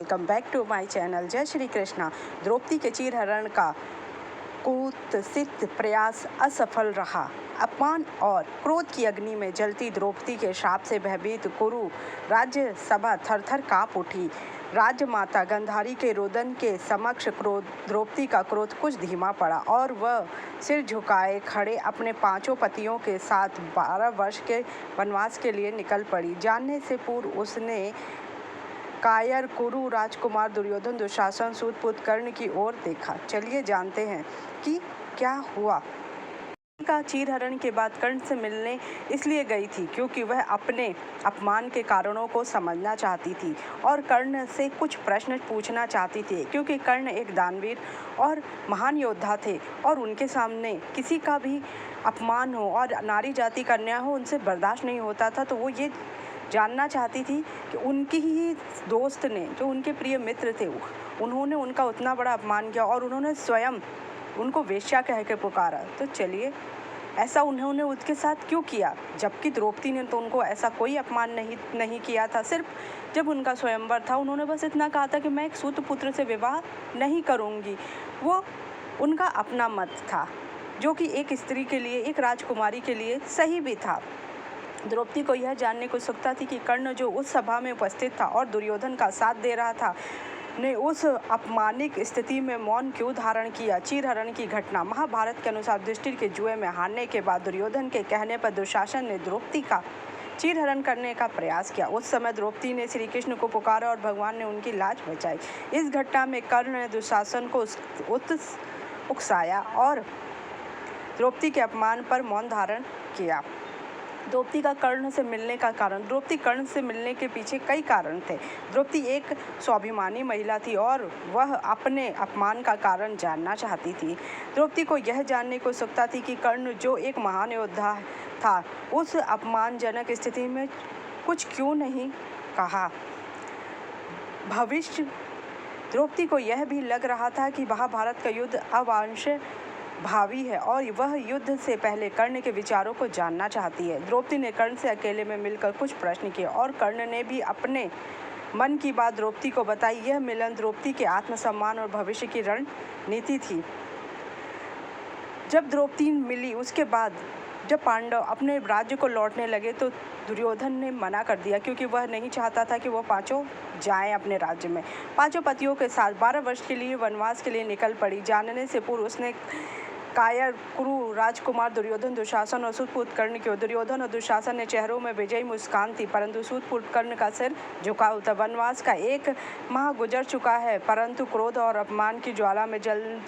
Welcome back to my channel. जय श्री कृष्णा। द्रौपदी के चीरहरण का कुत्सित प्रयास असफल रहा। अपमान और क्रोध की अग्नि में जलती द्रौपदी के श्राप से भयभीत कुरु राज्यसभा थर-थर कांप उठी। राजमाता गांधारी के रोदन के समक्ष द्रौपदी का क्रोध कुछ धीमा पड़ा और वह सिर झुकाए खड़े अपने 5 पतियों के साथ 12 वर्ष के वनवास के लिए निकल पड़ी। जानने से पूर्व उसने कायर कुरु राजकुमार दुर्योधन, दुशासन, सूत कर्ण की ओर देखा। चलिए जानते हैं कि क्या हुआ। का चीरहरण के बाद कर्ण से मिलने इसलिए गई थी क्योंकि वह अपने अपमान के कारणों को समझना चाहती थी और कर्ण से कुछ प्रश्न पूछना चाहती थी, क्योंकि कर्ण एक दानवीर और महान योद्धा थे और उनके सामने किसी का भी अपमान हो और नारी जाति का अन्याय हो उनसे बर्दाश्त नहीं होता था। तो वो ये जानना चाहती थी कि उनकी ही दोस्त ने, जो उनके प्रिय मित्र थे, उन्होंने उनका उतना बड़ा अपमान किया और उन्होंने स्वयं उनको वेश्या कह के पुकारा। तो चलिए, ऐसा उन्होंने उसके साथ क्यों किया, जबकि द्रौपदी ने तो उनको ऐसा कोई अपमान नहीं किया था। सिर्फ जब उनका स्वयंवर था उन्होंने बस इतना कहा था कि मैं एक सूत पुत्र से विवाह नहीं करूँगी। वो उनका अपना मत था, जो कि एक स्त्री के लिए, एक राजकुमारी के लिए सही भी था। द्रौपदी को यह जानने की उत्सुकता थी कि कर्ण, जो उस सभा में उपस्थित था और दुर्योधन का साथ दे रहा था, ने उस अपमानिक स्थिति में मौन क्यों धारण किया। चीरहरण की घटना। महाभारत के अनुसार युधिष्ठिर के जुए में हारने के बाद दुर्योधन के कहने पर दुशासन ने द्रौपदी का चीरहरण करने का प्रयास किया। उस समय द्रौपदी ने श्री कृष्ण को पुकारा और भगवान ने उनकी लाज बचाई। इस घटना में कर्ण ने दुशासन को उकसाया और द्रौपदी के अपमान पर मौन धारण किया। द्रौपदी का कर्ण से मिलने का कारण। द्रौपदी कर्ण से मिलने के पीछे कई कारण थे। द्रौपदी एक स्वाभिमानी महिला थी और वह अपने अपमान का कारण जानना चाहती थी। द्रौपदी को यह जानने की उत्सुकता थी कि कर्ण, जो एक महान योद्धा था, उस अपमानजनक स्थिति में कुछ क्यों नहीं कहा। भविष्य। द्रौपदी को यह भी लग रहा था कि महाभारत का युद्ध अवश्य भावी है और वह युद्ध से पहले कर्ण के विचारों को जानना चाहती है। द्रौपदी ने कर्ण से अकेले में मिलकर कुछ प्रश्न किए और कर्ण ने भी अपने मन की बात द्रौपदी को बताई। यह मिलन द्रौपदी के आत्मसम्मान और भविष्य की रणनीति थी। जब द्रौपदी मिली, उसके बाद जब पांडव अपने राज्य को लौटने लगे तो दुर्योधन ने मना कर दिया, क्योंकि वह नहीं चाहता था कि वह 5 जाएं अपने राज्य में। 5 पतियों के साथ 12 वर्ष के लिए वनवास के लिए निकल पड़ी। जानने से पूर्व उसने कायर कुरु राजकुमार दुर्योधन, दुशासन और सूत कर्ण की। दुर्योधन और दुशासन ने चेहरों में विजयी मुस्कान थी, परंतु सूत कर्ण का सिर झुका हुआ था। वनवास का 1 माह गुजर चुका है, परंतु क्रोध और अपमान की ज्वाला में जल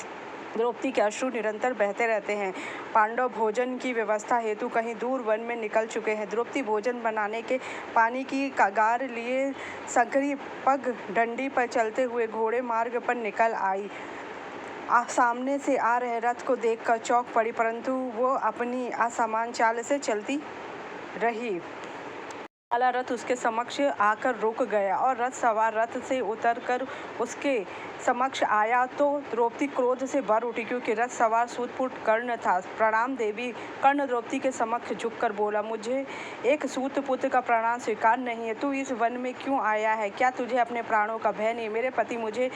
द्रौपदी के अश्रु निरंतर बहते रहते हैं। पांडव भोजन की व्यवस्था हेतु कहीं दूर वन में निकल चुके हैं। द्रौपदी भोजन बनाने के पानी की कगार लिए संकरी पग डंडी पर चलते हुए घोड़े मार्ग पर निकल आई। सामने से आ रहे रथ को देखकर चौंक पड़ी, परंतु वो अपनी असामान्य चाल से चलती रही। वाला रथ उसके समक्ष आकर रुक गया और रथ सवार रथ से उतरकर उसके समक्ष आया तो द्रौपदी क्रोध से भर उठी, क्योंकि रथ सवार सूत कर्ण था। प्रणाम देवी। कर्ण द्रौपदी के समक्ष झुककर बोला, मुझे एक सूत पुत्र का प्रणाम स्वीकार नहीं है। तू इस वन में क्यों आया है? क्या तुझे अपने प्राणों का भय नहीं? मेरे पति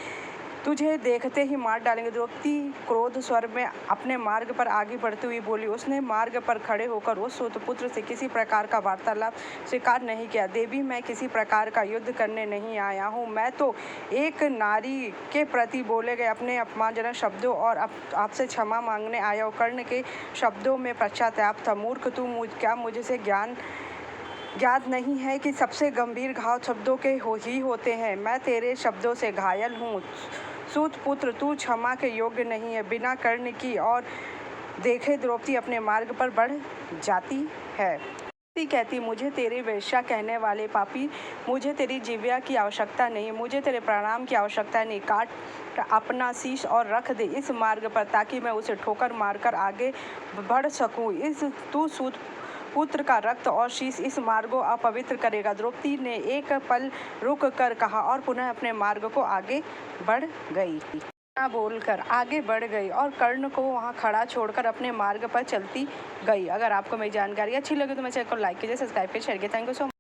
तुझे देखते ही मार डालेंगे। द्रौपदी क्रोध स्वर में अपने मार्ग पर आगे बढ़ती हुई बोली। उसने मार्ग पर खड़े होकर उस सूतपुत्र से किसी प्रकार का वार्तालाप स्वीकार नहीं किया। देवी, मैं किसी प्रकार का युद्ध करने नहीं आया हूँ। मैं तो एक नारी के प्रति बोले गए अपने अपमानजनक शब्दों और आपसे क्षमा मांगने आया हूँ। कर्ण के शब्दों में पश्चाताप था। मूर्ख तू, क्या मुझसे ज्ञात नहीं है कि सबसे गंभीर घाव शब्दों के ही होते हैं। मैं तेरे शब्दों से घायल हूँ। सूत पुत्र, तू क्षमा के योग्य नहीं है। बिना कर्ण की और देखे द्रौपदी अपने मार्ग पर बढ़ जाती है। द्रौपदी कहती, मुझे तेरे वेश्या कहने वाले पापी, मुझे तेरी जिह्वा की आवश्यकता नहीं, मुझे तेरे प्रणाम की आवश्यकता नहीं। काट अपना शीश और रख दे इस मार्ग पर, ताकि मैं उसे ठोकर मारकर आगे बढ़ सकूं। तू सूत पुत्र का रक्त और शीश इस मार्ग को अपवित्र करेगा। द्रौपदी ने एक पल रुक कर कहा और पुनः अपने मार्ग को आगे बढ़ गई। बोलकर आगे बढ़ गई और कर्ण को वहां खड़ा छोड़कर अपने मार्ग पर चलती गई। अगर आपको मेरी जानकारी अच्छी लगी तो मेरे चैनल को लाइक कीजिए, सब्सक्राइब कीजिए, शेयर कीजिए। Thank you so much.